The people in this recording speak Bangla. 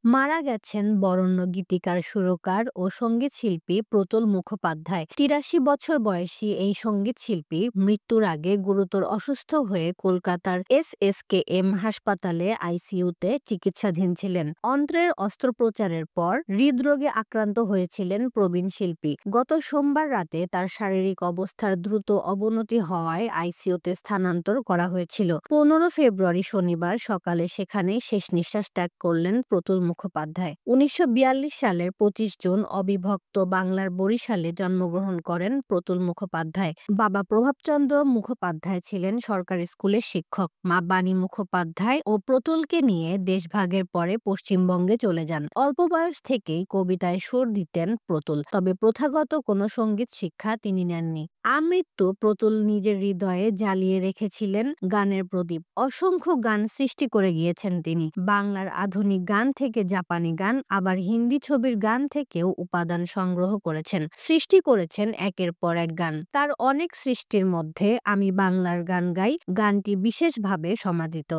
মারা গেছেন বরেণ্য গীতিকার, সুরকার ও সঙ্গীতশিল্পী প্রতুল মুখোপাধ্যায়। ৮৩ বছর বয়সী এই সঙ্গীতশিল্পী মৃত্যুর আগে গুরুতর অসুস্থ হয়ে কলকাতার এসএসকেএম হাসপাতালে আইসিইউতে চিকিৎসাধীন ছিলেন। অন্ত্রের অস্ত্রোপচারের পর হৃদরোগে আক্রান্ত হয়েছিলেন প্রবীণ শিল্পী। গত সোমবার রাতে তার শারীরিক অবস্থার দ্রুত অবনতি হওয়ায় আইসিইউতে স্থানান্তর করা হয়েছিল। ১৫ ফেব্রুয়ারি শনিবার সকালে সেখানেই শেষ নিঃশ্বাস ত্যাগ করলেন প্রতুল মুখোপাধ্যায়। ১৯৪২ সালের ২৫ জুন অবিভক্ত বাংলার বরিশালে জন্মগ্রহণ করেন প্রতুল মুখোপাধ্যায়। বাবা প্রভাবচন্দ্র মুখোপাধ্যায় ছিলেন সরকারি স্কুলের শিক্ষক। মা বাণী মুখোপাধ্যায় ও প্রতুলকে নিয়ে দেশভাগের পরে পশ্চিমবঙ্গে চলে যান। অল্প বয়স থেকেই কবিতায় সুর দিতেন প্রতুল, তবে প্রথাগত কোনো সঙ্গীত শিক্ষা তিনি নেননি। আমৃত্যু প্রতুল নিজের হৃদয়ে জ্বালিয়ে রেখেছিলেন গানের প্রদীপ। অসংখ্য গান সৃষ্টি করে গিয়েছেন তিনি। বাংলার আধুনিক গান থেকে জাপানি গান, আবার হিন্দি ছবির গান থেকেও উপাদান সংগ্রহ করেছেন। সৃষ্টি করেছেন একের পর এক গান। তার অনেক সৃষ্টির মধ্যে আমি বাংলার গান গাই গানটি বিশেষভাবে সমাদৃত।